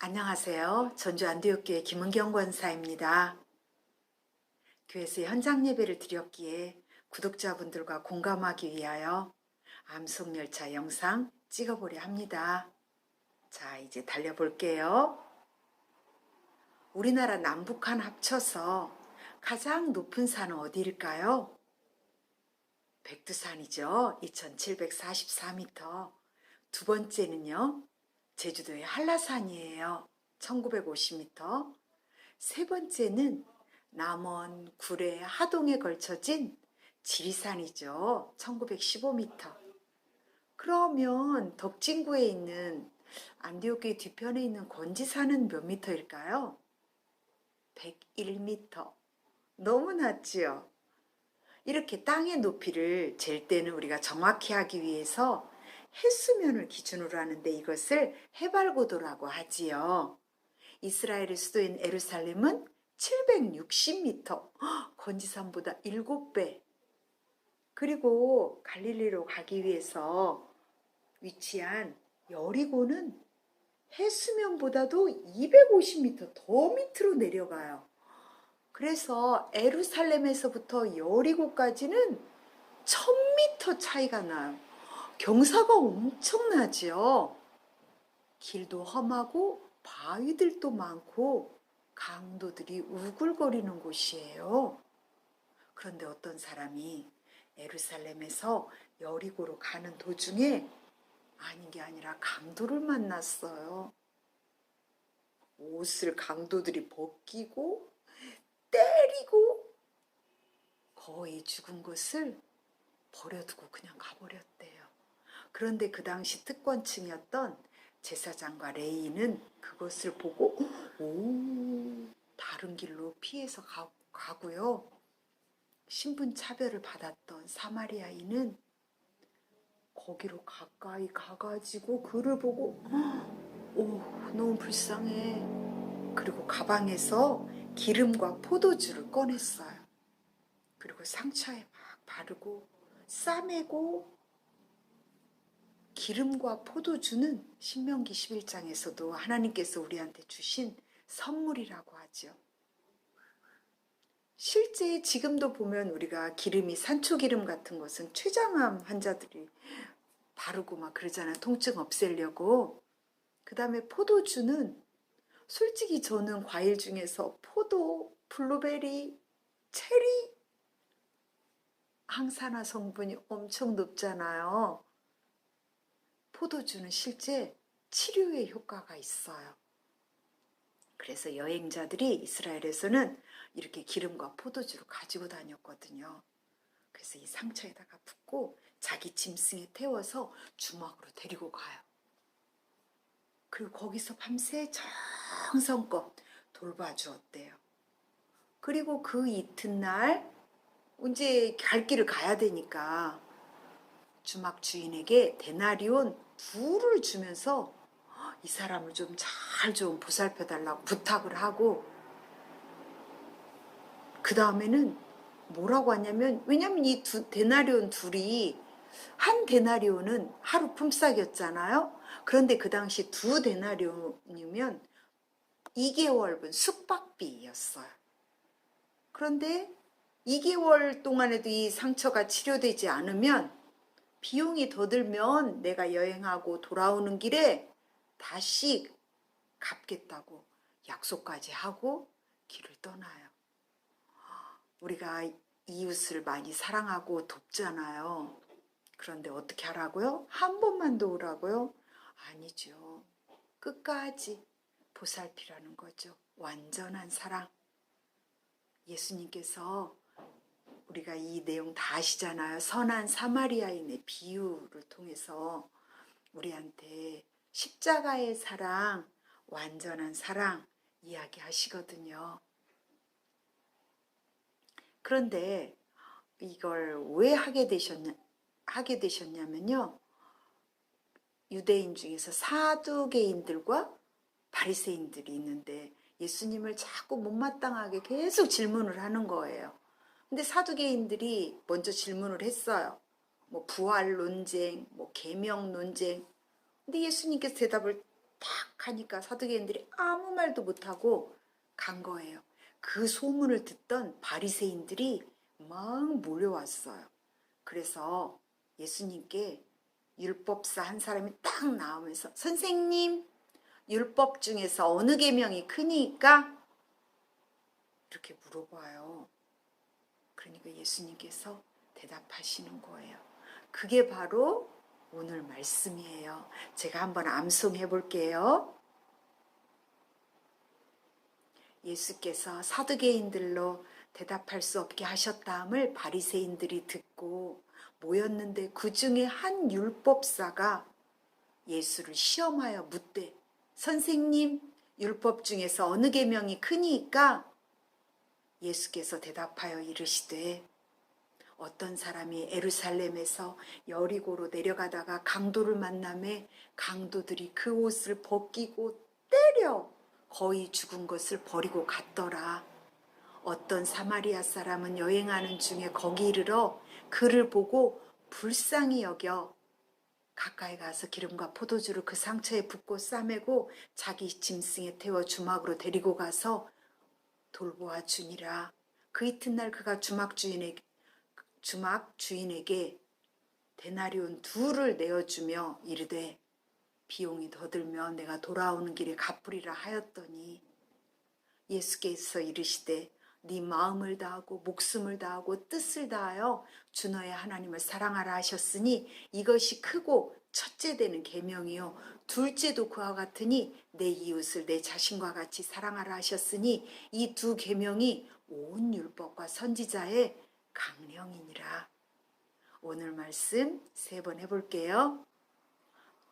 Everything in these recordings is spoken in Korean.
안녕하세요. 전주 안디옥교회 김은경 권사입니다. 교회에서 현장 예배를 드렸기에 구독자분들과 공감하기 위하여 암송열차 영상 찍어보려 합니다. 자, 이제 달려볼게요. 우리나라 남북한 합쳐서 가장 높은 산은 어디일까요? 백두산이죠. 2744m. 두 번째는요. 제주도의 한라산이에요. 1950m. 세 번째는 남원, 구례, 하동에 걸쳐진 지리산이죠. 1915m. 그러면 덕진구에 있는 안디옥교회 뒤편에 있는 권지산은 몇 미터일까요? 101m. 너무 낮지요? 이렇게 땅의 높이를 잴 때는 우리가 정확히 하기 위해서 해수면을 기준으로 하는데 이것을 해발고도라고 하지요. 이스라엘의 수도인 예루살렘은 760m, 권지산보다 7배. 그리고 갈릴리로 가기 위해서 위치한 여리고는 해수면보다도 250m 더 밑으로 내려가요. 그래서 예루살렘에서부터 여리고까지는 1000m 차이가 나요. 경사가 엄청나지요. 길도 험하고 바위들도 많고 강도들이 우글거리는 곳이에요. 그런데 어떤 사람이 예루살렘에서 여리고로 가는 도중에 아닌 게 아니라 강도를 만났어요. 옷을 강도들이 벗기고 때리고 거의 죽은 것을 버려두고 그냥 가버렸대요. 그런데 그 당시 특권층이었던 제사장과 레위인은 그것을 보고 다른 길로 피해서 가고요. 신분 차별을 받았던 사마리아인은 거기로 가까이 가가지고 그를 보고 너무 불쌍해. 그리고 가방에서 기름과 포도주를 꺼냈어요. 그리고 상처에 막 바르고 싸매고, 기름과 포도주는 신명기 11장에서도 하나님께서 우리한테 주신 선물이라고 하죠. 실제 지금도 보면 우리가 기름이 산초기름 같은 것은 췌장암 환자들이 바르고 막 그러잖아요. 통증 없애려고. 그 다음에 포도주는 솔직히 저는 과일 중에서 포도, 블루베리, 체리, 항산화 성분이 엄청 높잖아요. 포도주는 실제 치료에 효과가 있어요. 그래서 여행자들이 이스라엘에서는 이렇게 기름과 포도주를 가지고 다녔거든요. 그래서 이 상처에다가 붓고 자기 짐승에 태워서 주막으로 데리고 가요. 그리고 거기서 밤새 정성껏 돌봐주었대요. 그리고 그 이튿날 이제 갈 길을 가야 되니까 주막 주인에게 데나리온 2를 주면서 이 사람을 좀 잘 좀 보살펴 달라고 부탁을 하고, 그 다음에는 뭐라고 하냐면, 왜냐면 이 데나리온 2이 한 데나리온은 하루 품삯이었잖아요. 그런데 그 당시 2 데나리온이면 2개월분 숙박비였어요. 그런데 2개월 동안에도 이 상처가 치료되지 않으면 비용이 더 들면 내가 여행하고 돌아오는 길에 다시 갚겠다고 약속까지 하고 길을 떠나요. 우리가 이웃을 많이 사랑하고 돕잖아요. 그런데 어떻게 하라고요? 한 번만 도우라고요? 아니죠. 끝까지 보살피라는 거죠. 완전한 사랑. 예수님께서 우리가 이 내용 다 아시잖아요. 선한 사마리아인의 비유를 통해서 우리한테 십자가의 사랑, 완전한 사랑 이야기하시거든요. 그런데 이걸 왜 하게 되셨냐면요. 유대인 중에서 사두개인들과 바리새인들이 있는데 예수님을 자꾸 못마땅하게 계속 질문을 하는 거예요. 근데 사두개인들이 먼저 질문을 했어요. 뭐 부활 논쟁, 뭐 계명 논쟁. 근데 예수님께서 대답을 딱 하니까 사두개인들이 아무 말도 못하고 간 거예요. 그 소문을 듣던 바리새인들이 막 몰려왔어요. 그래서 예수님께 율법사 한 사람이 딱 나오면서 선생님, 율법 중에서 어느 계명이 크니까? 이렇게 물어봐요. 그러니까 예수님께서 대답하시는 거예요. 그게 바로 오늘 말씀이에요. 제가 한번 암송해 볼게요. 예수께서 사두개인들로 대답할 수 없게 하셨다함을 바리새인들이 듣고 모였는데 그 중에 한 율법사가 예수를 시험하여 묻되 선생님, 율법 중에서 어느 계명이 크니까? 예수께서 대답하여 이르시되 어떤 사람이 에루살렘에서 여리고로 내려가다가 강도를 만나매 강도들이 그 옷을 벗기고 때려 거의 죽은 것을 버리고 갔더라. 어떤 사마리아 사람은 여행하는 중에 거기 이르러 그를 보고 불쌍히 여겨 가까이 가서 기름과 포도주를 그 상처에 붓고 싸매고 자기 짐승에 태워 주막으로 데리고 가서 돌보아 주니라. 그 이튿날 그가 주막 주인에게 데나리온 2를 내어주며 이르되 비용이 더 들면 내가 돌아오는 길에 갚으리라 하였더니 예수께서 이르시되 네 마음을 다하고 목숨을 다하고 뜻을 다하여 주 너의 하나님을 사랑하라 하셨으니 이것이 크고 첫째 되는 계명이요 둘째도 그와 같으니 내 이웃을 내 자신과 같이 사랑하라 하셨으니 이 2 계명이 온 율법과 선지자의 강령이니라. 오늘 말씀 3번 해볼게요.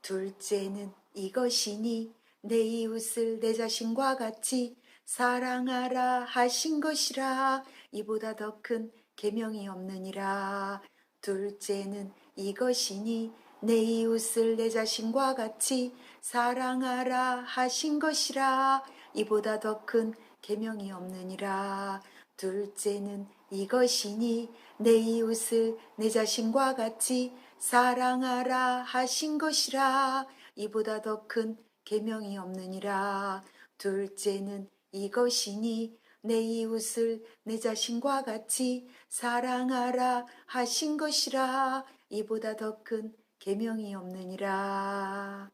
둘째는 이것이니 내 이웃을 내 자신과 같이 사랑하라 하신 것이라. 이보다 더 큰 계명이 없느니라. 둘째는 이것이니 내 이웃을 내 자신과 같이 사랑하라 하신 것이라. 이보다 더 큰 계명이 없느니라. 둘째는 이것이니 내 이웃을 내 자신과 같이 사랑하라 하신 것이라. 이보다 더 큰 계명이 없느니라. 둘째는 이것이니 내 이웃을 내 자신과 같이 사랑하라 하신 것이라. 이보다 더 큰 계명이 없느니라.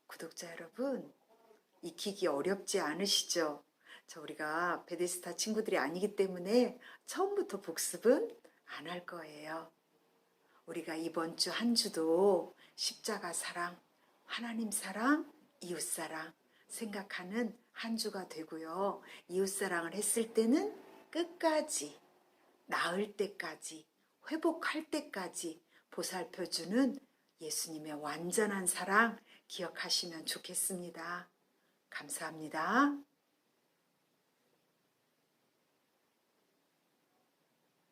구독자 여러분, 익히기 어렵지 않으시죠? 우리가 베데스다 친구들이 아니기 때문에 처음부터 복습은 안 할 거예요. 우리가 이번 주 한 주도 십자가 사랑, 하나님 사랑, 이웃 사랑 생각하는 한 주가 되고요. 이웃 사랑을 했을 때는 끝까지, 나을 때까지, 회복할 때까지 보살펴주는 예수님의 완전한 사랑 기억하시면 좋겠습니다. 감사합니다.